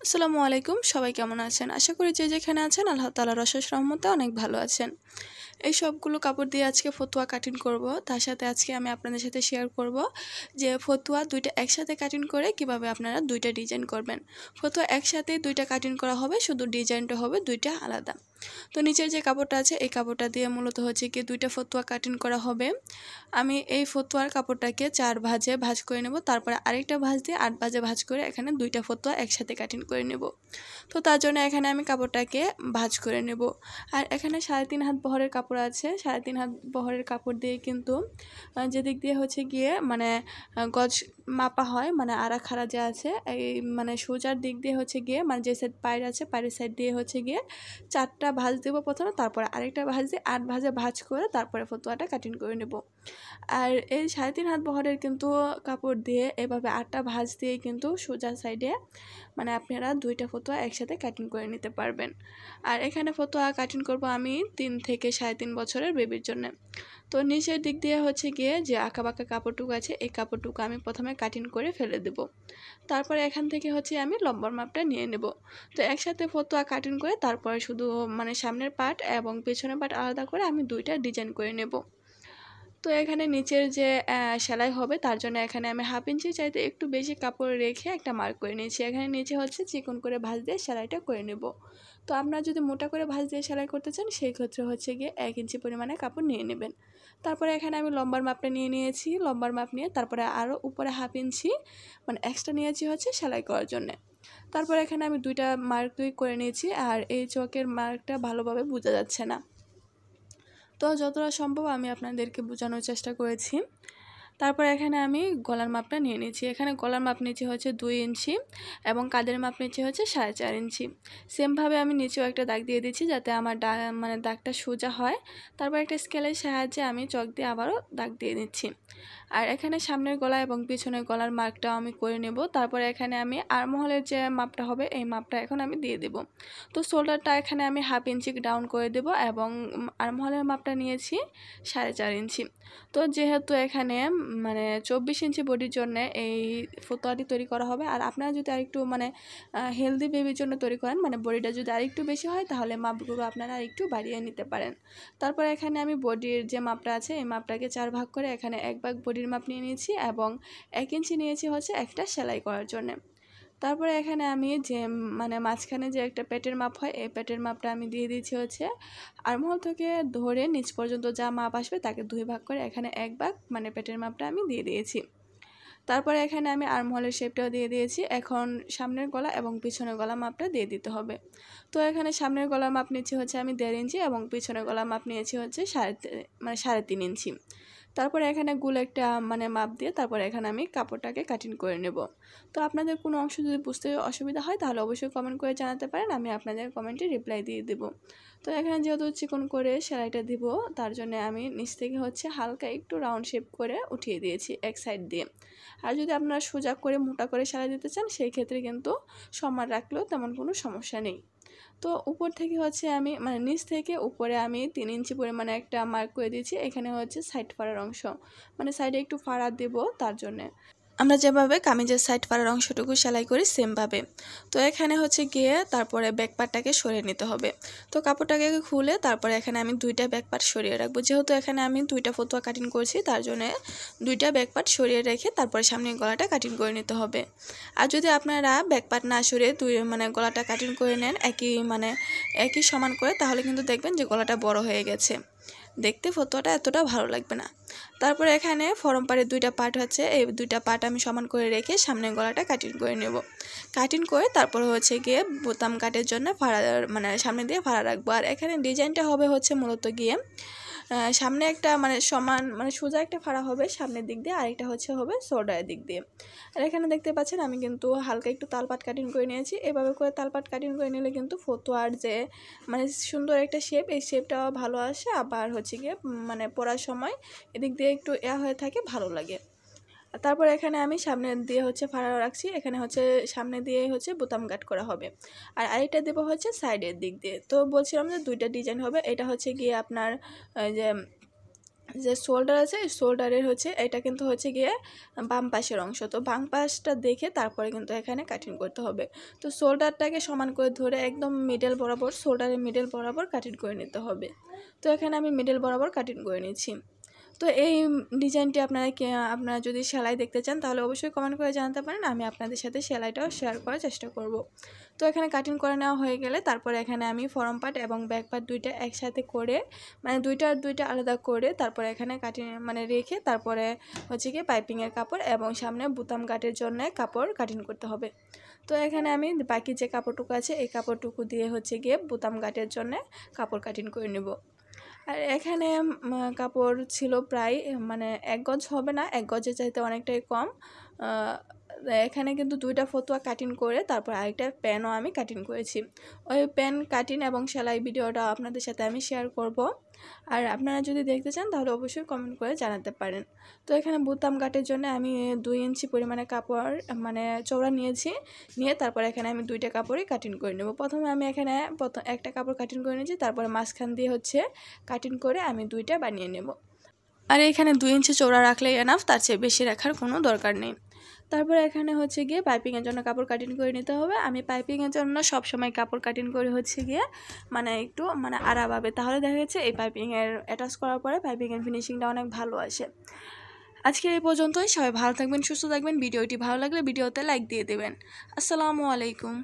আসসালামু আলাইকুম। সবাই কেমন আছেন? আশা করি যে যেখানে আছেন আল্লাহ তাআলার অশেষ রহমতে অনেক ভালো আছেন। এই সবগুলো কাপড় দিয়ে আজকে ফতুয়া কাটিং করব। তার সাথে আজকে আমি আপনাদের সাথে শেয়ার করব যে ফতুয়া দুইটা একসাথে কাটিং করে কিভাবে আপনারা দুইটা ডিজাইন করবেন। ফতুয়া একসাথে দুইটা কাটিং করা হবে, শুধু ডিজাইনটা হবে দুইটা আলাদা। তো নিচের যে কাপড়টা আছে এই কাপড়টা দিয়ে মূলত হচ্ছে কি দুইটা ফতুয়া কাটিং করা হবে। আমি এই ফতুয়ার কাপড়টাকে 4 ভাঁজে ভাঁজ করে নেব, তারপরে আরেকটা ভাঁজ দিয়ে 8 ভাঁজে ভাঁজ করে এখানে দুইটা ফতুয়া একসাথে কাটিং করে নেব। তো তার জন্য এখানে আমি কাপড়টাকে ভাঁজ করে নেব। আর এখানে 3.5 হাত বহরের কাপড় আছে। 3.5 হাত বহরের কাপড় দিয়ে কিন্তু যেদিক দিয়ে হচ্ছে গিয়ে গজ মাপা হয়, আরা খাড়া যে আছে এই সোজার দিক দিয়ে হচ্ছে গিয়ে যে সাইড পায়ের আছে পায়ের সাইড দিয়ে হচ্ছে গিয়ে 4টা ভাঁজ দেব প্রথমে, তারপরে আরেকটা ভাঁজ দিয়ে 8 ভাঁজে ভাঁজ করে তারপরে ফতুয়াটা কাটিং করে নেব। আর এই 3.5 হাত বহরের কিন্তু কাপড় দিয়ে এভাবে 8টা ভাঁজ দিয়ে কিন্তু সোজা সাইডে আপনারা দুইটা ফতুয়া একসাথে কাটিং করে নিতে পারবেন। আর এখানে ফতুয়া কাটিং করব আমি 3 থেকে 3.5 বছরের বেবির জন্য। তো নিচের দিক দিয়ে হচ্ছে গিয়ে যে আঁকাবাঁকা কাপড়টুকু আছে এই কাপড়টুকু আমি প্রথমে কাটিং করে ফেলে দেব। তারপরে এখান থেকে হচ্ছে আমি লম্বার মাপটা নিয়ে নেব। তো একসাথে ফতুয়া কাটিং করে তারপরে শুধু সামনের পার্ট এবং পেছনের পার্ট আলাদা করে আমি দুইটা ডিজাইন করে নেব। তো এখানে নিচের যে সেলাই হবে তার জন্য এখানে আমি 1/2 ইঞ্চি চাইতে একটু বেশি কাপড় রেখে একটা মার্ক করে নিয়েছি। এখানে নিচে হচ্ছে চিকন করে ভাঁজ দিয়ে সেলাইটা করে নেব। তো আপনারা যদি মোটা করে ভাঁজ দিয়ে সেলাই করতে চান সেই ক্ষেত্রে হচ্ছে গিয়ে 1 ইঞ্চি পরিমাণে কাপড় নিয়ে নেবেন। তারপরে এখানে আমি লম্বার মাপটা নিয়ে নিয়েছি। লম্বার মাপ নিয়ে তারপরে আরও উপরে 1/2 ইঞ্চি এক্সট্রা নিয়েছি হচ্ছে সেলাই করার জন্য। তারপরে এখানে আমি দুইটা মার্ক করে নিয়েছি। আর এই চকের মার্কটা ভালোভাবে বোঝা যাচ্ছে না, তো যতটা সম্ভব আমি আপনাদেরকে বোঝানোর চেষ্টা করেছি। তারপর এখানে আমি গলার মাপটা নিয়ে নিয়েছি। এখানে গলার মাপ নিয়েছি হচ্ছে 2 ইঞ্চি এবং কাঁধের মাপ নিয়েছি হচ্ছে 4.5 ইঞ্চি। সেমভাবে আমি নিচেও একটা দাগ দিয়ে দিচ্ছি যাতে আমার দাগটা সোজা হয়। তারপর একটা স্কেলের সাহায্যে আমি চক দিয়ে আবারও দাগ দিয়ে নিচ্ছি। আর এখানে সামনের গলা এবং পিছনের গলার মার্কটাও আমি করে নেব। তারপরে এখানে আমি আর্মহোলের যে মাপটা হবে এই মাপটা এখন আমি দিয়ে দেব। তো শোল্ডারটা এখানে আমি 1/2 ইঞ্চি ডাউন করে দেব এবং আর্মহোলের মাপটা নিয়েছি 4.5 ইঞ্চি। তো যেহেতু এখানে 24 ইঞ্চি বডির জন্য এই ফতুয়াটি তৈরি করা হবে। আর আপনারা যদি আরেকটু হেলদি বেবির জন্য তৈরি করেন, বডিটা যদি আরেকটু বেশি হয় তাহলে মাপগুলো আপনারা আরেকটু বাড়িয়ে নিতে পারেন। তারপর এখানে আমি বডির যে মাপটা আছে এই মাপটাকে 4 ভাগ করে এখানে 1 ভাগ বডির মাপ নিয়ে নিয়েছি এবং 1 ইঞ্চি নিয়েছি হচ্ছে একটা সেলাই করার জন্য। তারপরে এখানে আমি যে মাঝখানে যে একটা পেটের মাপ হয় এই পেটের মাপটা আমি দিয়ে দিয়েছি হচ্ছে আর্মহোল থেকে ধরে নিচ পর্যন্ত যা মাপ আসবে তাকে 2 ভাগ করে এখানে 1 ভাগ পেটের মাপটা আমি দিয়ে দিয়েছি। তারপরে এখানে আমি আর্মহোলের শেপটাও দিয়ে দিয়েছি। এখন সামনের গলা এবং পিছনের গলা মাপটা দিয়ে দিতে হবে। তো এখানে সামনের গলার মাপ নিয়েছি হচ্ছে আমি 1.5 ইঞ্চি এবং পিছনের গলার মাপ নিয়েছি হচ্ছে 3.5 ইঞ্চি। তারপরে এখানে গোল একটা মাপ দিয়ে তারপরে এখানে আমি কাপড়টাকে কাটিং করে নেব। তো আপনাদের কোনো অংশ যদি বুঝতে অসুবিধা হয় তাহলে অবশ্যই কমেন্ট করে জানাতে পারেন, আমি আপনাদের কমেন্টে রিপ্লাই দিয়ে দেব। তো এখানে যেহেতু চিকন করে সেলাইটা দিব তার জন্য আমি নিচ থেকে হচ্ছে হালকা একটু রাউন্ড শেপ করে উঠিয়ে দিয়েছি এক সাইড দিয়ে। আর যদি আপনারা সোজা করে মোটা করে সেলাই দিতে চান সেই ক্ষেত্রে কিন্তু সমান রাখলেও তেমন কোনো সমস্যা নেই। তো উপর থেকে হচ্ছে আমি নিচ থেকে উপরে আমি 3 ইঞ্চি পরিমাণে একটা মার্ক করে দিয়েছি। এখানে হচ্ছে সাইড ফাড়ার অংশ, সাইডে একটু ফাড়া দেব তার জন্যে আমরা যেভাবে কামিজের সাইড ফাড়ার অংশটুকু সেলাই করি সেমভাবে। তো এখানে হচ্ছে গিয়ে তারপরে ব্যাক পার্টটাকে সরিয়ে নিতে হবে। তো কাপড়টাকে খুলে তারপরে এখানে আমি দুইটা ব্যাক পার্ট সরিয়ে রাখবো। যেহেতু এখানে আমি দুইটা ফতুয়া কাটিং করছি তার জন্য দুইটা ব্যাক পার্ট সরিয়ে রেখে তারপরে সামনের গলাটা কাটিং করে নিতে হবে। আর যদি আপনারা ব্যাক পার্ট না সরিয়ে গলাটা কাটিং করে নেন একই সমান করে তাহলে কিন্তু দেখবেন যে গলাটা বড় হয়ে গেছে, দেখতে ফতুয়াটা এতটা ভালো লাগবে না। তারপরে এখানে ফরম পাড়ের দুইটা পার্ট আছে, এই দুইটা পার্ট আমি সমান করে রেখে সামনের গলাটা কাটিং করে নেব। কাটিং করে তারপরে হচ্ছে গিয়ে বোতাম কাটের জন্য ফাড়া সামনে দিয়ে ফাড়া রাখবো। আর এখানে ডিজাইনটা হবে হচ্ছে মূলত গিয়ে সামনে একটা সমান সোজা একটা ফাড়া হবে সামনের দিক দিয়ে, আরেকটা হবে শোল্ডারের দিক দিয়ে। আর এখানে দেখতে পাচ্ছেন আমি কিন্তু হালকা একটু তালপাট কাটিং করে নিয়েছি। এভাবে করে তালপাট কাটিং করে নিলে কিন্তু ফতুয়ার যে সুন্দর একটা শেপ এই শেপটাও ভালো আসে, আবার হচ্ছে গিয়ে পরার সময় এদিক দিয়ে একটু হয়ে থাকে, ভালো লাগে। তারপর এখানে আমি সামনে দিয়ে হচ্ছে ফাড়া রাখছি। এখানে হচ্ছে সামনে দিয়ে হচ্ছে বোতাম কাট করা হবে আর আরেকটা দেবো হচ্ছে সাইডের দিক দিয়ে। তো বলছিলাম যে দুইটা ডিজাইন হবে। এটা হচ্ছে গিয়ে আপনার যে যে শোল্ডার আছে এই শোল্ডারের হচ্ছে এটা কিন্তু হচ্ছে গিয়ে বাম পাশের অংশ, তো বাম পাশটা দেখে তারপরে কিন্তু এখানে কাটিং করতে হবে। তো শোল্ডারটাকে সমান করে ধরে একদম মিডল বরাবর, শোল্ডারের মিডল বরাবর কাটিং করে নিতে হবে। তো এখানে আমি মিডল বরাবর কাটিং করে নিচ্ছি। তো এই ডিজাইনটি আপনারা যদি সেলাই দেখতে চান তাহলে অবশ্যই কমেন্ট করে জানাতে পারেন, আমি আপনাদের সাথে সেলাইটাও শেয়ার করার চেষ্টা করব। তো এখানে কাটিং করে নেওয়া হয়ে গেলে তারপরে এখানে আমি ফরম পার্ট এবং ব্যাক পার্ট দুইটা একসাথে করে, মানে দুইটা আলাদা করে তারপরে এখানে কাটিং মানে রেখে তারপরে হচ্ছে গিয়ে পাইপিংয়ের কাপড় এবং সামনে বুতাম কাটের জন্য কাপড় কাটিং করতে হবে। তো এখানে আমি বাকি যে কাপড়টুকু আছে এই কাপড়টুকু দিয়ে হচ্ছে গিয়ে বুতাম কাটের জন্য কাপড় কাটিং করে নেব। আর এখানে কাপড় ছিল প্রায় মানে 1 গজ হবে না, 1 গজের চাইতে অনেকটাই কম। এখানে কিন্তু দুইটা ফতুয়া কাটিং করে তারপর আরেকটা প্যানও আমি কাটিং করেছি। ওই প্যান কাটিং এবং সেলাই ভিডিওটা আপনাদের সাথে আমি শেয়ার করব। আর আপনারা যদি দেখতে চান তাহলে অবশ্যই কমেন্ট করে জানাতে পারেন। তো এখানে বুতাম কাটের জন্য আমি 2 ইঞ্চি পরিমাণে কাপড় মানে চওড়া নিয়ে তারপর এখানে আমি দুইটা কাপড়ই কাটিং করে নেব। প্রথমে আমি এখানে একটা কাপড় কাটিং করে নিয়েছি, তারপরে মাঝখান দিয়ে হচ্ছে কাটিং করে আমি দুইটা বানিয়ে নেব। আর এখানে 2 ইঞ্চি চওড়া রাখলেই এনাফ, তার চেয়ে বেশি রাখার কোনো দরকার নেই। তারপরে এখানে হচ্ছে গিয়ে পাইপিংয়ের জন্য কাপড় কাটিং করে নিতে হবে। আমি পাইপিংয়ের জন্য সবসময় কাপড় কাটিং করে হচ্ছে গিয়ে মানে একটু মানে আড়াভাবে, তাহলে দেখা যাচ্ছে এই পাইপিংয়ের অ্যাটাচ করার পরে পাইপিংয়ের ফিনিশিংটা অনেক ভালো আসে। আজকে এই পর্যন্তই, সবাই ভালো থাকবেন, সুস্থ থাকবেন। ভিডিওটি ভালো লাগলে ভিডিওতে লাইক দিয়ে দেবেন। আসসালামু আলাইকুম।